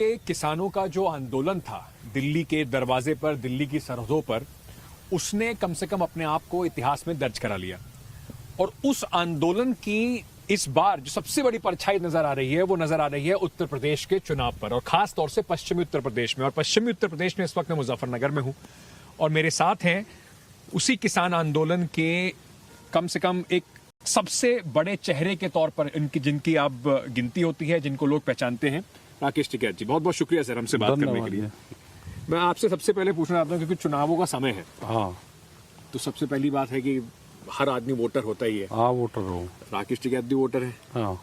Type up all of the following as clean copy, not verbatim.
के किसानों का जो आंदोलन था दिल्ली के दरवाजे पर, दिल्ली की सरहदों पर, उसने कम से कम अपने आप को इतिहास में दर्ज करा लिया। और उस आंदोलन की इस बार जो सबसे बड़ी परछाई नजर आ रही है वो नजर आ रही है उत्तर प्रदेश के चुनाव पर, और खास तौर से पश्चिमी उत्तर प्रदेश में। और पश्चिमी उत्तर प्रदेश में इस वक्त मैं मुजफ्फरनगर में हूं और मेरे साथ हैं उसी किसान आंदोलन के कम से कम एक सबसे बड़े चेहरे के तौर पर जिनकी अब गिनती होती है, जिनको लोग पहचानते हैं, राकेश टिकैत जी। बहुत बहुत शुक्रिया सर हमसे बात करने के लिए। मैं आपसे सबसे पहले पूछना चाहता हूँ, क्योंकि चुनावों का समय है, हाँ, तो सबसे पहली बात है कि हर आदमी वोटर होता ही है। हाँ, वोटर हो। राकेश टिकैत भी वोटर है। हाँ।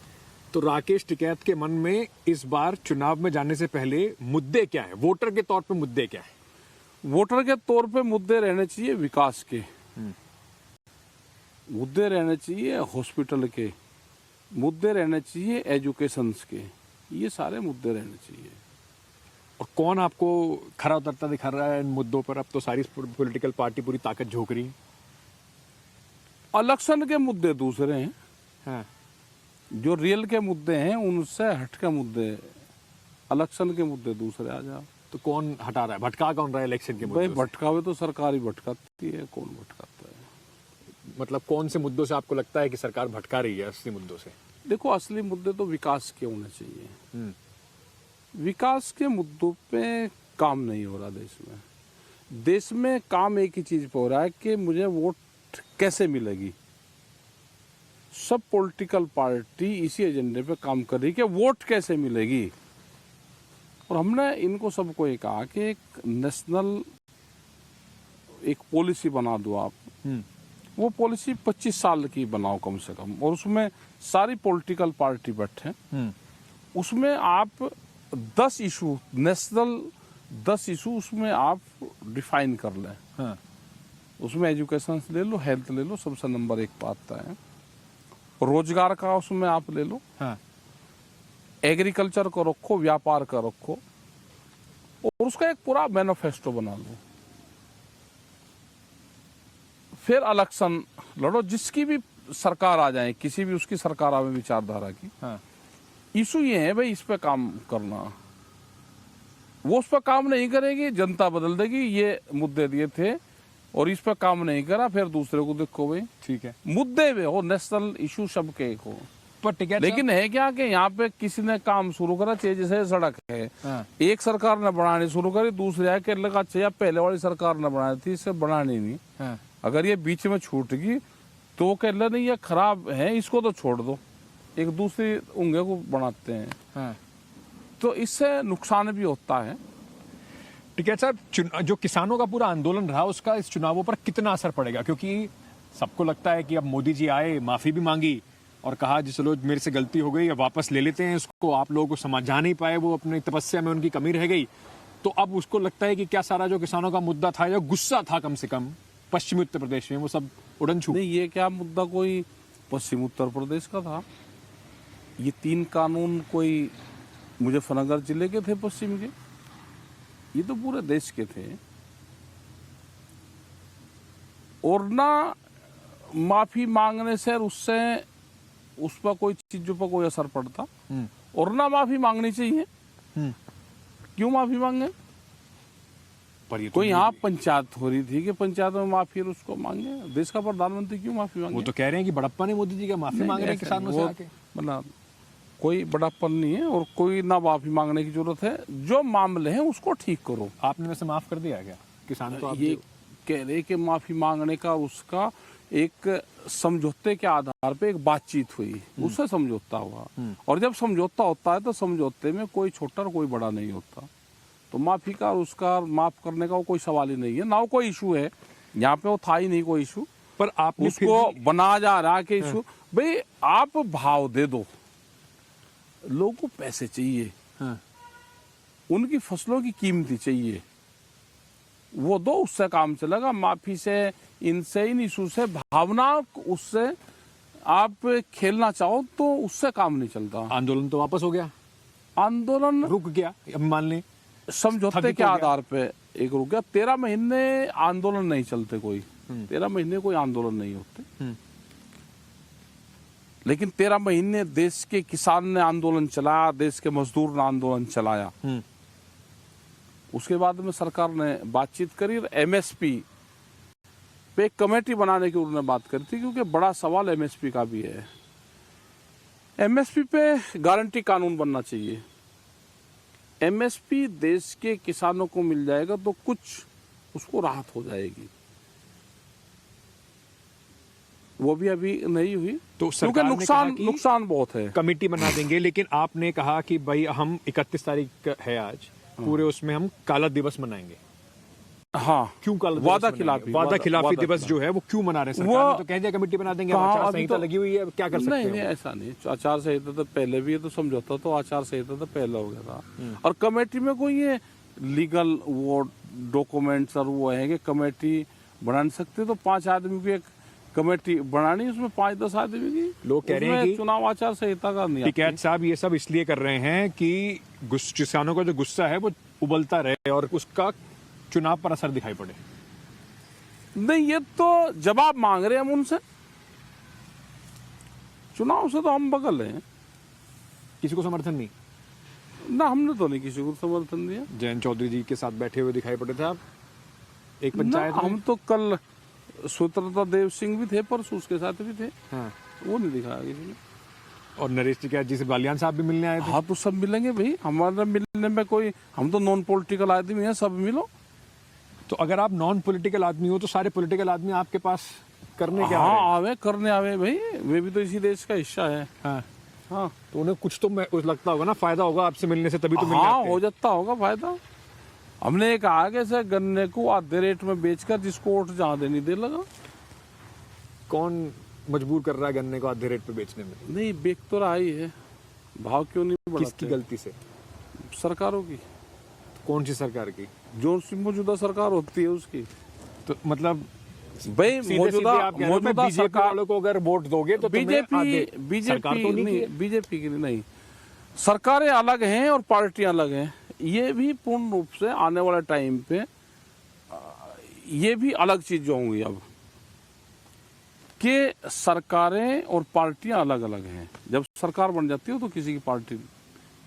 तो राकेश टिकैत के मन में इस बार चुनाव में जाने से पहले मुद्दे क्या है, वोटर के तौर पे मुद्दे क्या है? वोटर के तौर पे मुद्दे रहने चाहिए विकास के, मुद्दे रहने चाहिए हॉस्पिटल के, मुद्दे रहने चाहिए एजुकेशन के, ये सारे मुद्दे रहने चाहिए। और कौन आपको खरा उतरता दिखा रहा है इन मुद्दों पर? अब तो सारी पॉलिटिकल पार्टी पूरी ताकत झोंक रही है। इलेक्शन के मुद्दे दूसरे हैं, हाँ। जो रियल के मुद्दे हैं उनसे हट के मुद्दे, इलेक्शन के मुद्दे दूसरे आ जाओ। तो कौन हटा रहा है, भटका कौन रहा है इलेक्शन के मुद्दों भाई भटकावे तो सरकार ही भटकाती है, कौन भटकाता है? से? मतलब कौन से मुद्दों से आपको लगता है कि सरकार भटका रही है असली मुद्दों से? देखो, असली मुद्दे तो विकास के होने चाहिए। विकास के मुद्दों पे काम नहीं हो रहा देश में। देश में काम एक ही चीज पे हो रहा है कि मुझे वोट कैसे मिलेगी। सब पॉलिटिकल पार्टी इसी एजेंडे पे काम कर रही है कि वोट कैसे मिलेगी। और हमने इनको सबको ये कहा कि एक नेशनल एक पॉलिसी बना दो आप। वो पॉलिसी 25 साल की बनाओ कम से कम, और उसमें सारी पॉलिटिकल पार्टी बैठे। उसमें आप 10 इशू, नेशनल 10 इशू उसमें आप डिफाइन कर लें। हाँ। उसमें एजुकेशन ले लो, हेल्थ ले लो, सबसे नंबर 1 पे आता है। रोजगार का उसमें आप ले लो। हाँ। एग्रीकल्चर को रखो, व्यापार का रखो, और उसका एक पूरा मैनिफेस्टो बना लो। फिर इलेक्शन लड़ो, जिसकी भी सरकार आ जाए, किसी भी उसकी सरकार आवे विचारधारा की। हाँ। इशू ये है भाई, इस पे काम करना। वो उस पर काम नहीं करेगी, जनता बदल देगी। ये मुद्दे दिए थे और इस पर काम नहीं करा, फिर दूसरे को देखो भाई। ठीक है, मुद्दे वे हो, नेशनल इशू सबके एक हो। पर टिकैत लेकिन है क्या कि यहाँ पे किसी ने काम शुरू करा, चाहिए जैसे सड़क है। हाँ। एक सरकार ने बनानी शुरू करी, दूसरे आके लगा चाहिए पहले वाली सरकार ने बनाई थी, इसे बनानी नहीं। हाँ। अगर ये बीच में छूट गई तो कह ले नहीं ये खराब है, इसको तो छोड़ दो, एक दूसरी उंगे को बनाते हैं। हाँ। तो इससे नुकसान भी होता है। टिकैत साहब, जो किसानों का पूरा आंदोलन रहा उसका इस चुनावों पर कितना असर पड़ेगा? क्योंकि सबको लगता है कि अब मोदी जी आए, माफी भी मांगी और कहा जी चलो मेरे से गलती हो गई, अब वापस ले लेते हैं इसको। आप लोगों को समझा नहीं पाए, वो अपनी तपस्या में उनकी कमी रह गई। तो अब उसको लगता है कि क्या सारा जो किसानों का मुद्दा था या गुस्सा था कम से कम पश्चिमी उत्तर प्रदेश में, वो सब उड़न छू? नहीं, ये क्या मुद्दा कोई पश्चिम उत्तर प्रदेश का था? ये 3 कानून कोई मुजफ्फरनगर जिले के थे पश्चिम के? ये तो पूरे देश के थे। और ना माफी मांगने से उससे उस पर कोई चीजों पर कोई असर पड़ता, और ना माफी मांगनी चाहिए। क्यों माफी मांगे? पर ये तो कोई यहाँ पंचायत हो रही थी कि पंचायत में माफी, और उसको मांगे। देश का प्रधानमंत्री क्यों माफी मांगे? वो तो कह रहे हैं कि बड़प्पा ने मोदी जी का माफी मांग रहे हैं किसानों से आके। मतलब कोई बड़ापन नहीं है, और कोई ना माफी मांगने की जरूरत है। जो मामले हैं उसको ठीक करो। आपने वैसे माफ कर दिया क्या किसान को? आप ये कह रहे कि माफी मांगने का उसका एक समझौते के आधार पे एक बातचीत हुई, उससे समझौता हुआ। और जब समझौता होता है तो समझौते में कोई छोटा और कोई बड़ा नहीं होता। तो माफी का और उसका माफ करने का कोई सवाल ही नहीं है, ना कोई इशू है यहाँ पे। वो था ही नहीं कोई इशू, पर आपने उसको बना जा रहा कि इशू। भाई आप भाव दे दो, लोगों को पैसे चाहिए। हाँ। उनकी फसलों की कीमती चाहिए, वो दो, उससे काम चलेगा। माफी से, इनसे, इन इशू से, भावना उससे आप खेलना चाहो तो उससे काम नहीं चलता। आंदोलन तो वापस हो गया, आंदोलन रुक गया। अब मान लें समझौते के आधार पे एक रुक गया। 13 महीने आंदोलन नहीं चलते कोई, 13 महीने कोई आंदोलन नहीं होते। लेकिन 13 महीने देश के किसान ने आंदोलन चलाया, देश के मजदूर ने आंदोलन चलाया। उसके बाद में सरकार ने बातचीत करी और एमएसपी पे एक कमेटी बनाने की उन्होंने बात करी थी, क्योंकि बड़ा सवाल एमएसपी का भी है। एमएसपी पे गारंटी कानून बनना चाहिए। एमएसपी देश के किसानों को मिल जाएगा तो कुछ उसको राहत हो जाएगी। वो भी अभी नहीं हुई, तो क्योंकि सरकार ने कहा कि नुकसान बहुत है। कमेटी बना देंगे, लेकिन आपने कहा कि भाई हम 31 तारीख है आज, पूरे उसमें हम काला दिवस मनाएंगे। हाँ, क्यों काला दिवस वादा मनाएंगे? खिलाफी वादा खिलाफी वादा दिवस खिलाफी। जो है वो क्यों मना रहे हैं? सरकार वो ने तो कह दिया कमेटी बना देंगे, कहाँ, आचार अभी संहिता तो- लगी हुई है, अब क्या कर सकते नहीं, हैं? ऐसा नहीं। आचार संहिता तो पहले भी है, तो समझौता तो आचार संहिता तो पहले हो गया था। और कमेटी में कोई ये लीगल वो डॉक्यूमेंट्स और वो है कि कमेटी बना नहीं सकते, तो 5 आदमी की एक कमेटी बनानी, उसमें 5-10 आदमी की। लोग कह रहे हैं उसमें कि चुनाव आचार संहिता का नहीं टिकैत आती। साहब ये सब इसलिए कर रहे हैं कि किसानों का जो गुस्सा है वो उबलता रहे और उसका चुनाव पर असर दिखाई पड़े। नहीं, ये तो जवाब मांग रहे हैं हम उनसे। चुनाव से तो हम बगल हैं किसी को समर्थन नहीं। ना, हमने तो नहीं किसी को समर्थन दिया। जयंत चौधरी जी के साथ बैठे हुए दिखाई पड़े थे आप एक ना, पंचायत में। हम तो कल स्वतंत्रता देव सिंह भी थे, परसों उसके साथ भी थे। हाँ। वो नहीं दिखाया किसी ने। और नरेश टिकैत जी से बालियान साहब भी मिलने आए थे। हाँ, तो सब मिलेंगे भाई। हमारे मिलने में कोई, हम तो नॉन पॉलिटिकल आदमी हैं, सब मिलो। तो अगर आप नॉन पॉलिटिकल आदमी हो तो सारे पॉलिटिकल आदमी आपके पास करने क्या आ हाँ, रहे हैं? आवे करने आवे भाई, वे भी तो इसी देश का हिस्सा है। हाँ। हाँ तो उन्हें कुछ तो कुछ लगता होगा ना, फायदा होगा आपसे मिलने से, तभी तो मिलने हाँ, आते हो हैं। जाता होगा फायदा। हमने एक आगे से गन्ने को आधे रेट में बेचकर जिसको वोट जहाँ देनी दे लगा। कौन मजबूर कर रहा है गन्ने को आधे रेट पे बेचने में? नहीं, बेच तो रहा ही है, भाव क्यों नहीं किसकी बढ़ाते? गलती से? सरकारों की। कौन सी सरकार की? जो मौजूदा सरकार होती है उसकी। तो मतलब भाई सीधे मौजूदा आप कह रहे हो, मौजूदा बीजेपी सरकार, वालों को अगर वोट दोगे तो तुम्हें बीजेपी आधे- सरकार तो नहीं की है। बीजेपी की नहीं, सरकारें अलग हैं और पार्टियां अलग हैं। ये भी पूर्ण रूप से आने वाले टाइम पे ये भी अलग चीज होंगी अब, कि सरकारें और पार्टियां अलग अलग हैं। जब सरकार बन जाती है तो किसी की पार्टी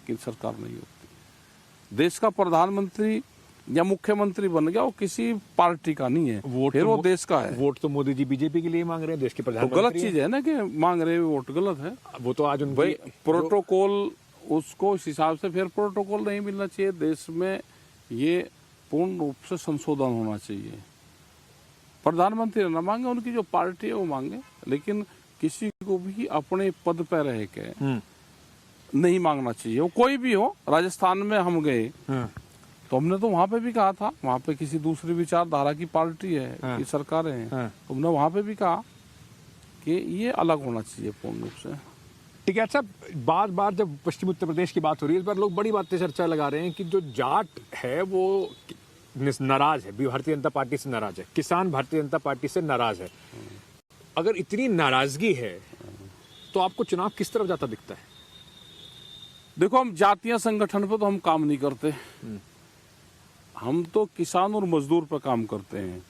की सरकार नहीं होती। देश का प्रधानमंत्री या मुख्यमंत्री बन गया, वो किसी पार्टी का नहीं है, फिर वो देश का है। वोट तो मोदी जी बीजेपी के लिए मांग रहे हैं, देश के तो प्रधानमंत्री गलत चीज है ना कि मांग रहे वोट, गलत है वो तो आज भाई। उनकी प्रोटोकॉल उसको इस हिसाब से फिर प्रोटोकॉल नहीं मिलना चाहिए। देश में ये पूर्ण रूप से संशोधन होना चाहिए। प्रधानमंत्री न मांगे, उनकी जो पार्टी है वो मांगे, लेकिन किसी को भी अपने पद पर रह के नहीं मांगना चाहिए, वो कोई भी हो। राजस्थान में हम गए तो हमने तो वहां पे भी कहा था, वहां पे किसी दूसरी विचारधारा की पार्टी है, की सरकारें हैं, तो हमने वहां पे भी कहा कि ये अलग होना चाहिए पूर्ण रूप से। ठीक है। अच्छा, बार बार जब पश्चिमी उत्तर प्रदेश की बात हो रही है, इस बार लोग बड़ी बातें चर्चा लगा रहे हैं कि जो जाट है वो नाराज है, भारतीय जनता पार्टी से नाराज है, किसान भारतीय जनता पार्टी से नाराज है। अगर इतनी नाराजगी है तो आपको चुनाव किस तरफ जाता दिखता है? देखो, हम जातीय संगठन पे तो हम काम नहीं करते। हम तो किसान और मजदूर पर काम करते हैं,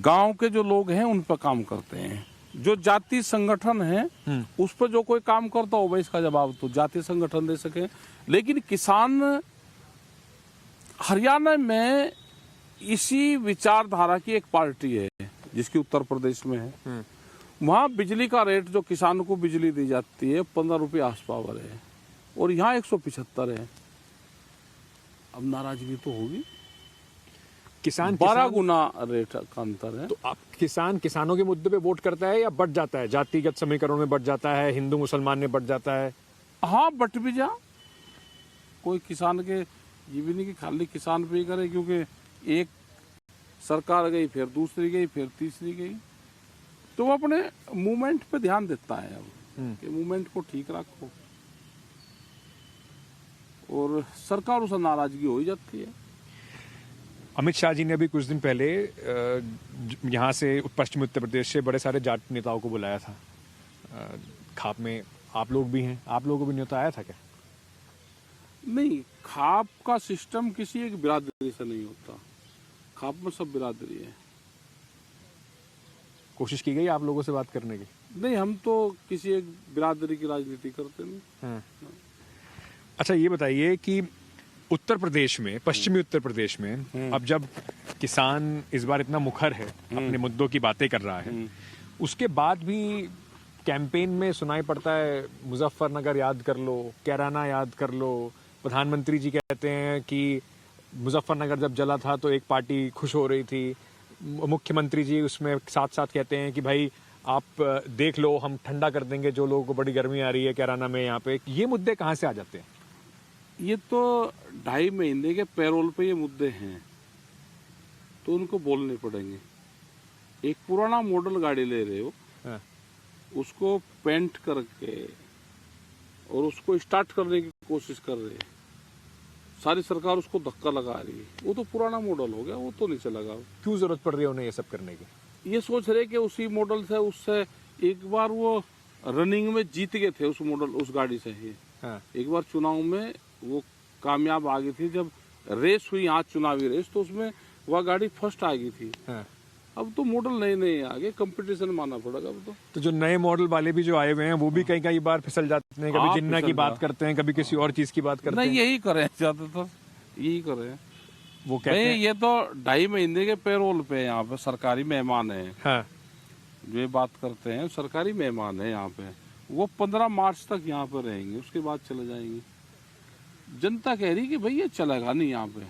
गांव के जो लोग हैं उन पर काम करते हैं। जो जाति संगठन है उस पर जो कोई काम करता हो, इसका जवाब तो जाति संगठन दे सके। लेकिन किसान हरियाणा में इसी विचारधारा की एक पार्टी है जिसकी उत्तर प्रदेश में है। वहाँ बिजली का रेट, जो किसानों को बिजली दी जाती है, 15 रुपये आस पावर है, और यहाँ 175 है। अब नाराजगी तो होगी, किसान 12 गुना रेट का अंतर है। तो आप किसानों के मुद्दे पे वोट करता है या बढ़ जाता है? जातिगत समीकरण में बढ़ जाता है, हिंदू मुसलमान में बढ़ जाता है? हाँ, बट भी जा, कोई किसान के ये भी नहीं कि खाली किसान पे ही करे, क्योंकि एक सरकार गई, फिर दूसरी गई, फिर तीसरी गई, तो वो अपने मूवमेंट पे ध्यान देता है अब कि मूवमेंट को ठीक रखो, और सरकार उससे नाराजगी हो ही जाती है। अमित शाह जी ने अभी कुछ दिन पहले यहाँ से पश्चिमी उत्तर प्रदेश से बड़े सारे जाट नेताओं को बुलाया था खाप में। आप लोग भी हैं, आप लोगों को भी न्योता आया था क्या? नहीं, खाप का सिस्टम किसी एक बिरादरी से नहीं होता, खाप में सब बिरादरी है। कोशिश की गई आप लोगों से बात करने की? नहीं, हम तो किसी एक बिरादरी की राजनीति करते नहीं। अच्छा ये बताइए कि उत्तर प्रदेश में, पश्चिमी उत्तर प्रदेश में अब जब किसान इस बार इतना मुखर है, अपने मुद्दों की बातें कर रहा है, उसके बाद भी कैंपेन में सुनाई पड़ता है मुजफ्फरनगर याद कर लो, कैराना याद कर लो। प्रधानमंत्री जी कहते हैं कि मुजफ्फरनगर जब जला था तो एक पार्टी खुश हो रही थी। मुख्यमंत्री जी उसमें साथ साथ कहते हैं कि भाई आप देख लो, हम ठंडा कर देंगे जो लोगों को बड़ी गर्मी आ रही है कैराना में। यहाँ पे ये मुद्दे कहाँ से आ जाते हैं? ये तो 2.5 महीने के पैरोल पे ये मुद्दे हैं, तो उनको बोलने पड़ेंगे। एक पुराना मॉडल गाड़ी ले रहे हो, हाँ। उसको पेंट करके और उसको स्टार्ट करने की कोशिश कर रहे हैं, सारी सरकार उसको धक्का लगा रही है। वो तो पुराना मॉडल हो गया, वो तो नहीं चलेगा। क्यों जरूरत पड़ रही है उन्हें ये सब करने की? ये सोच रहे कि उसी मॉडल से, उससे एक बार वो रनिंग में जीत गए थे उस मॉडल, उस गाड़ी से ही। हाँ। एक बार चुनाव में वो कामयाब आ गई थी, जब रेस हुई यहाँ चुनावी रेस, तो उसमें वह गाड़ी फर्स्ट आ गई थी। हाँ। अब तो मॉडल नए नए आगे, कंपटीशन मानना पड़ेगा अब तो। जो नए मॉडल वाले भी जो आए हुए हैं वो भी कई कई बार फिसल जाते हैं, कभी हाँ, जिन्ना की फिसल बात जा- करते हैं, कभी किसी और चीज की बात करते नहीं, हैं। यही करें ज्यादातर, यही करें। वो कहते नहीं, हैं। ये तो 2.5 महीने के पैरोल पे यहाँ पे सरकारी मेहमान है, हाँ। जो ये बात करते हैं सरकारी मेहमान है यहाँ पे। वो 15 मार्च तक यहाँ पे रहेंगे, उसके बाद चले जाएंगे। जनता कह रही कि भाई ये चलेगा नहीं, यहाँ पे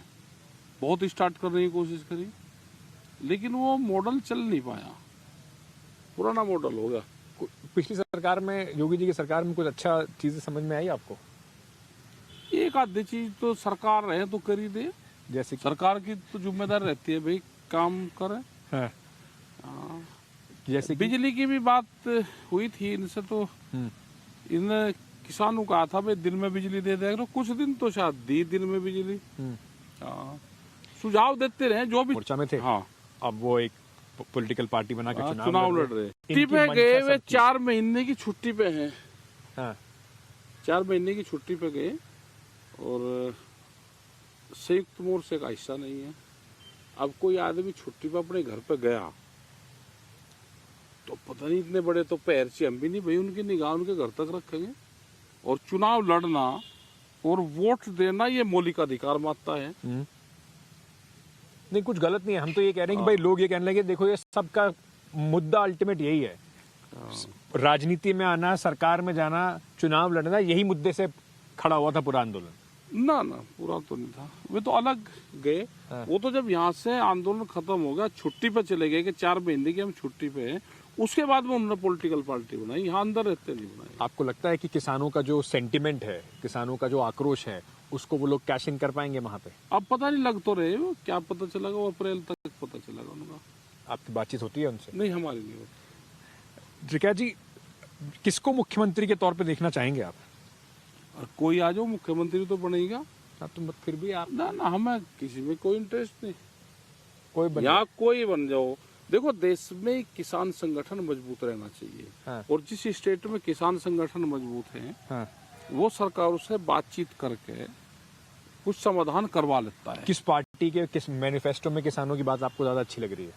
बहुत स्टार्ट करने की कोशिश करी, लेकिन वो मॉडल चल नहीं पाया, पुराना मॉडल हो गया। पिछली सरकार में, योगी जी की सरकार में कुछ अच्छा चीजें समझ में आई आपको? एक आधी चीज तो सरकार रहे तो कर ही दे, जैसे कि? सरकार की तो जिम्मेदारी रहती है भाई काम करे। हाँ। हाँ। जैसे कि? बिजली की भी बात हुई थी इनसे, तो इन किसानों का था भाई दिन में बिजली दे देगा, कुछ दिन तो शायद दी दिन में बिजली। हाँ। सुझाव देते रहे जो भी। मोर्चा में थे। हाँ। अब वो एक पॉलिटिकल पार्टी बना के चुनाव लड़ रहे। इनकी छुट्टी पे मंशा गए, वे सबकी। 4 महीने की छुट्टी पे हैं। हाँ। 4 महीने की छुट्टी पे गए और संयुक्त मोर्चे का हिस्सा नहीं है। अब कोई आदमी छुट्टी पे अपने घर पे गया तो पता नहीं, इतने बड़े तो पैर से हम भी नहीं भाई उनकी निगाह उनके घर तक रखेंगे। और चुनाव लड़ना और वोट देना ये मौलिक अधिकार मानता है। नहीं, कुछ गलत नहीं है। हम तो ये कह रहे हैं कि भाई लोग ये कहने लगे देखो ये सबका मुद्दा अल्टीमेट यही है, राजनीति में आना, सरकार में जाना, चुनाव लड़ना, यही मुद्दे से खड़ा हुआ था पूरा आंदोलन। ना ना, पूरा तो नहीं था, वे तो अलग गए। हाँ। वो तो जब यहाँ से आंदोलन खत्म हो गया, छुट्टी पे चले गए कि 4 महीने की हम छुट्टी पे हैं, उसके बाद में उन्होंने पॉलिटिकल पार्टी बनाई। यहाँ अंदर रहते नहीं बनाई। आपको लगता है कि किसानों का जो सेंटिमेंट है, किसानों का जो आक्रोश है, उसको वो लोग कैश इन कर पाएंगे वहां पे? अब पता नहीं, लग तो रहे हो, क्या पता चलेगा, वो अप्रैल तक पता चलेगा उनका। आपकी बातचीत होती है उनसे? नहीं, हमारी नहीं होती। जिका जी, किसको मुख्यमंत्री के तौर पे देखना चाहेंगे आप? और कोई आ जाओ मुख्यमंत्री तो बनेगा। आप तो फिर भी आप ना ना, हमें किसी में कोई इंटरेस्ट नहीं। कोई बन या कोई बन जाओ। देखो, देश में किसान संगठन मजबूत रहना चाहिए। हाँ। और जिस स्टेट में किसान संगठन मजबूत है, हाँ। वो सरकारों से बातचीत करके कुछ समाधान करवा लेता है। किस पार्टी के किस मैनिफेस्टो में किसानों की बात आपको ज्यादा अच्छी लग रही है?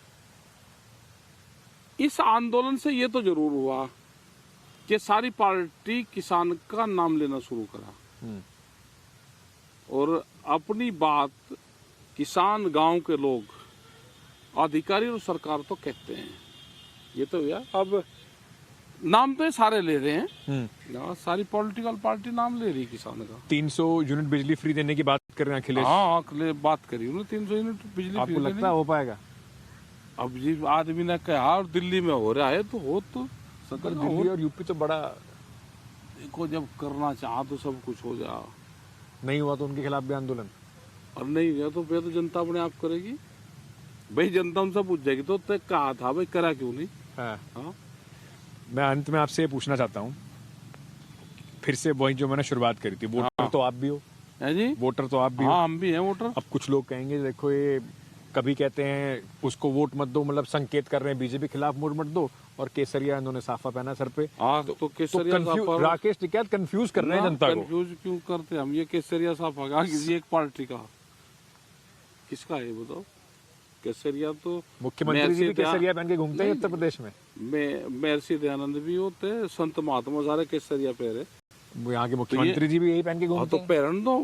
इस आंदोलन से ये तो जरूर हुआ कि सारी पार्टी किसान का नाम लेना शुरू करा और अपनी बात किसान, गांव के लोग, अधिकारी और सरकार तो कहते हैं। ये तो भैया अब नाम तो ये सारे ले रहे हैं ना, सारी पॉलिटिकल पार्टी नाम ले रही किसान का। 300 यूनिट बिजली फ्री देने की बात कर रहे हैं अखिलेश। हाँ, बात करी उन्होंने 300 यूनिट बिजली आपको फ्री लगता है हो पाएगा? अब जी आदमी ने कहा और दिल्ली में हो रहा है तो हो तो पर सकता दिल्ली और यूपी तो बड़ा, देखो जब करना चाहा तो सब कुछ हो जा, नहीं हुआ तो उनके खिलाफ भी आंदोलन। और नहीं गया तो फिर तो जनता अपने आप करेगी। भाई जनता उनसे पूछ जाएगी तो तय कहा था भाई, करा क्यों नहीं। हाँ। हाँ। मैं अंत में आपसे ये पूछना चाहता हूँ, फिर से वही जो मैंने शुरुआत करी थी, वोटर तो आप भी हो। है जी। वोटर तो आप भी हो। हाँ, हम भी हैं वोटर। अब कुछ लोग कहेंगे देखो ये, कभी कहते हैं उसको वोट मत दो, मतलब संकेत कर रहे हैं बीजेपी खिलाफ वोट मत दो, और केसरिया इन्होंने साफा पहना सर पे। हाँ, तो केसरिया साफा, राकेश टिकैत कंफ्यूज कर रहे हैं जनता को। कंफ्यूज क्यों करते हम? ये केसरिया साफा का किसी एक पार्टी का, किसका है बताओ? केसरिया तो मुख्यमंत्री जी भी मैसेज केसरिया पहन के घूमते हैं उत्तर प्रदेश में। महर्षि दयानंद भी होते, संत महात्मा सारे केसरिया पहरे। वो यहाँ के मुख्यमंत्री जी भी यही पहन के हाँ, घूमते तो हैं। पहन दो,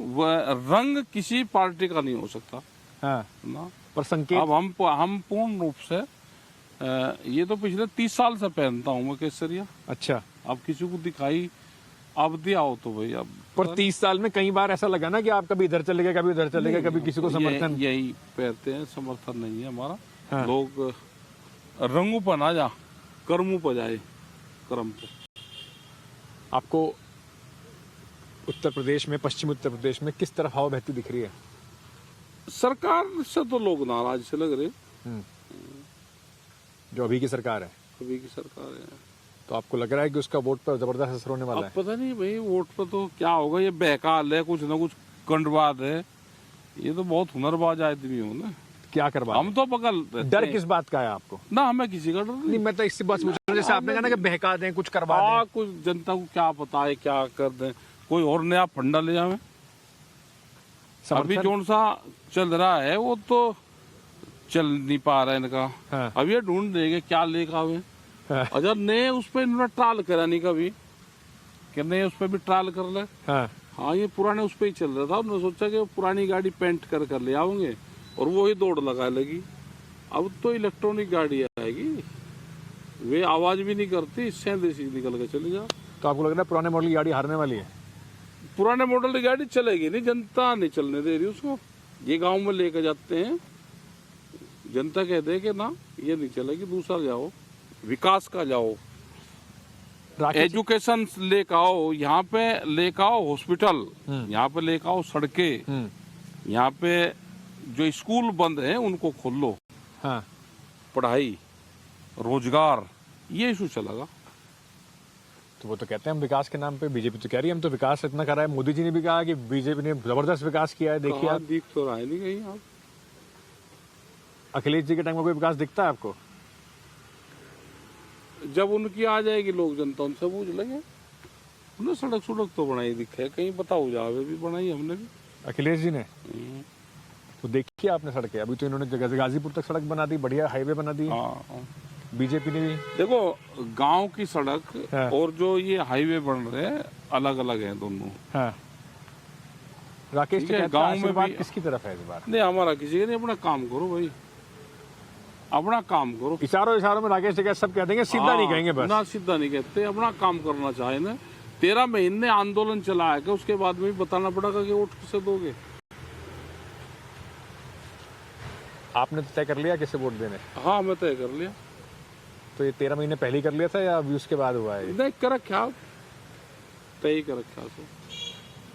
रंग किसी पार्टी का नहीं हो सकता हाँ, ना। पर संकेत अब हम पूर्ण रूप से ये तो पिछले 30 साल से पहनता हूँ मैं केसरिया। अच्छा, अब किसी को दिखाई अब दिया हो तो भाई अब पर 30 साल में कई बार ऐसा लगा ना कि आप कभी इधर चले गए, कभी उधर चले गए, कभी किसी को समर्थन। यही पहनते हैं, समर्थन नहीं है हमारा। हाँ। लोग रंगों पर ना जा, कर्मों पर जाए, कर्म पे। आपको उत्तर प्रदेश में, पश्चिम उत्तर प्रदेश में किस तरफ हवा बहती दिख रही है? सरकार से तो लोग नाराज से लग रहे, जो अभी की सरकार है, अभी की सरकार है। तो आपको लग रहा है कि उसका वोट पर जबरदस्त असर होने वाला अब है? पता नहीं भाई, वोट पर तो क्या होगा, ये बहकाल है, कुछ ना कुछ कंडवाद है। ये तो बहुत हुनरबाज आदमी हो ना, क्या करवा? हम तो पकड़ डर किस बात का है आपको? ना, हमें किसी का डर नहीं। नहीं, मैं तो इससे बात पूछ रहा हूं, जैसे आपने कहा ना कि बहका दें, कुछ करवा हाँ, दें। कुछ जनता को क्या पता है, क्या कर दें, कोई और नया फंडा ले जावे। अभी समर्थन? जो सा चल रहा है वो तो चल नहीं पा रहा है इनका। हाँ। अब ये ढूंढ देंगे क्या लेकर आवे। हाँ। अगर नए उस पर इन्होंने ट्रायल करा नहीं कभी, कि नए उस पर भी ट्रायल कर ले। हाँ, हाँ, ये पुराने उस पर ही चल रहा था। उन्होंने सोचा कि वो पुरानी गाड़ी पेंट कर ले आओगे और वो ही दौड़ लगा लेगी। अब तो इलेक्ट्रॉनिक गाड़ी आएगी, वे आवाज भी नहीं करती, सेंध से निकल के चली जाओ। तो आपको लग रहा है पुराने मॉडल की गाड़ी हारने वाली है? पुराने मॉडल की गाड़ी चलेगी नहीं, जनता नहीं चलने दे रही उसको। ये गांव में लेकर जाते हैं, जनता कहते हैं कि ना ये नहीं चलेगी, दूसरा जाओ, विकास का जाओ, राकेश, एजुकेशन लेकर आओ, यहाँ पे लेकर आओ हॉस्पिटल, यहाँ पे लेकर आओ सड़कें, यहाँ पे जो स्कूल बंद है उनको खोल लो, हाँ, पढ़ाई, रोजगार, ये इशू चलेगा। तो वो तो कहते हैं हम विकास के नाम पे, बीजेपी तो कह रही है हम तो विकास इतना करा है। मोदी जी ने भी कहा कि बीजेपी ने जबरदस्त विकास किया है। देखिए आप, दिख तो रहा है नहीं कहीं। आप अखिलेश जी के टाइम में कोई विकास दिखता है आपको? जब उनकी आ जाएगी लोग, जनता उनसे पूछ लेंगे। उन्हें सड़क तो बनाई दिखे, कहीं बताओ जावे भी बनाई हमने भी। अखिलेश जी ने तो देखिए आपने सड़कें, अभी तो इन्होंने गाजीपुर तक सड़क बना दी, बढ़िया हाईवे बना दी। हाँ, बीजेपी ने भी। देखो गांव की सड़क हाँ। और जो ये हाईवे बन रहे हैं अलग अलग हैं दोनों। हाँ, राकेश जी ठीक है, कहता है गांव में आशीर्वाद भी- किसकी तरफ है इस बार? नहीं, हमारा किसी का नहीं, अपना काम करो भाई, अपना काम करो। इशारों में राकेश जी सब कह देंगे, सीधा नहीं कहेंगे बस। ना सीधा नहीं कहते, अपना काम करना चाहे ना। 13 महीने आंदोलन चलाया कि उसके बाद में भी बताना पड़ेगा कि वोट किसे दोगे। आपने तो तय कर लिया किसे वोट देने? हाँ, मैं तय कर लिया। तो ये 13 महीने पहले ही कर लिया था या अभी उसके बाद हुआ है? नहीं कर रखा, तय कर रखा तो।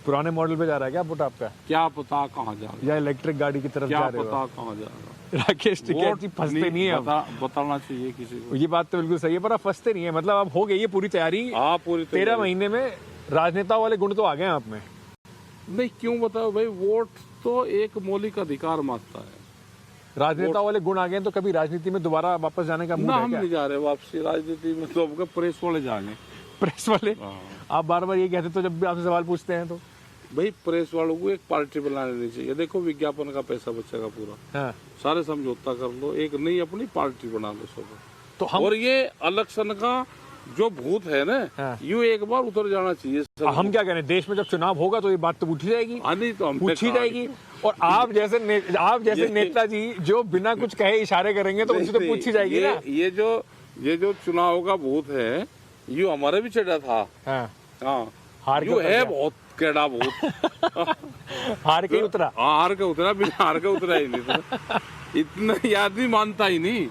पुराने मॉडल पे जा रहा है क्या वोट आपका, क्या पता कहाँ जा रहा, या इलेक्ट्रिक गाड़ी की तरफ क्या जा रहे हो? पता कहाँ जा रहा। राकेश जी कहती फंसते नहीं है अब। बताना चाहिए किसी को। ये बात तो बिल्कुल सही है, पर अब फंसते नहीं है, मतलब अब हो गई है पूरी तैयारी। हाँ, पूरी 13 महीने में राजनेताओं वाले गुण तो आ गए हैं आप में। नहीं, क्यों बताओ भाई, वोट तो एक मौलिक अधिकार मानता है। राजनेताओं वाले गुण आ गए तो कभी राजनीति में दोबारा वापस जाने का मूड ना, है हम क्या? नहीं जा रहे वापसी राजनीति में, तो अब प्रेस वाले जाएंगे। प्रेस वाले? हाँ। आप बार बार ये कहते तो जब भी आपसे सवाल पूछते हैं तो। भाई प्रेस वालों को एक पार्टी बनानी नहीं चाहिए। देखो विज्ञापन का पैसा बचेगा पूरा, हाँ, सारे समझौता कर लो, एक नई अपनी पार्टी बना लो सब। तो हम और ये इलेक्शन का जो भूत है ना, हाँ। यूं एक बार उतर जाना चाहिए सब। हम क्या करें, देश में जब चुनाव होगा तो ये बात तो पूछी जाएगी, नहीं तो हम पूछी जाएगी। और आप जैसे नेताजी जो बिना कुछ कहे इशारे करेंगे तो उनसे तो पूछी जाएगी ना। ये जो चुनाव का भूत है, ये हमारे भी चढ़ा था। हाँ, हाँ, हार के यूं उतर है गया। बहुत केड़ा भूत। हार के ही उतरा। हार के उतरा, बिना हार के उतरा ही नहीं तो। इतना ये आदमी मानता ही नहीं,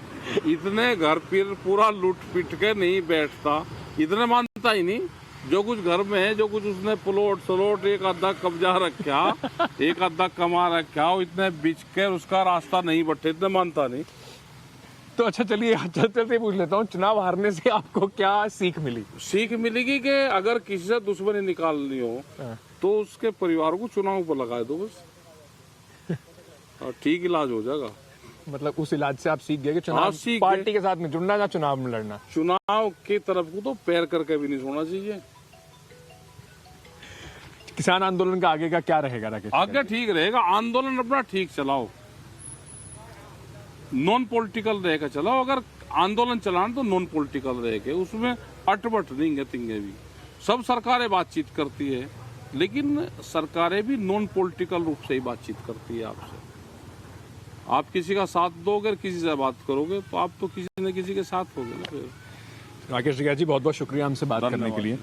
इतने घर फिर पूरा लूट पिट के नहीं बैठता, इतने मानता ही नहीं। जो कुछ घर में है, जो कुछ उसने प्लॉट एक आधा कब्जा रखा, एक आधा कमा रखा, इतने बिच के उसका रास्ता नहीं बढ़े, इतने मानता नहीं। तो अच्छा चलिए, चलते पूछ लेता हूँ, चुनाव हारने से आपको क्या सीख मिली? सीख मिलेगी कि अगर किसी से दुश्मनी निकालनी हो तो उसके परिवार को चुनाव पर लगा दो बस, और ठीक इलाज हो जाएगा। मतलब उस इलाज से आप सीख गए कि हाँ, चुनाव सीख पार्टी के साथ में जुड़ना या चुनाव में लड़ना? चुनाव की तरफ को तो पैर करके भी नहीं सोना चाहिए। किसान आंदोलन का आगे का क्या रहेगा राकेश? आगे ठीक रहेगा, आंदोलन अपना ठीक चलाओ, नॉन पॉलिटिकल रहेगा चलाओ। अगर आंदोलन चलाना तो नॉन पॉलिटिकल रहेगा, उसमें अटबट नहीं तिंगे भी। सब सरकारें बातचीत करती है, लेकिन सरकारें भी नॉन पॉलिटिकल रूप से ही बातचीत करती है आपसे। आप किसी का साथ दोगे, किसी से बात करोगे, तो आप तो किसी न किसी के साथ होगे ना फिर। राकेश रिया जी, बहुत बहुत शुक्रिया हमसे बात करने के लिए।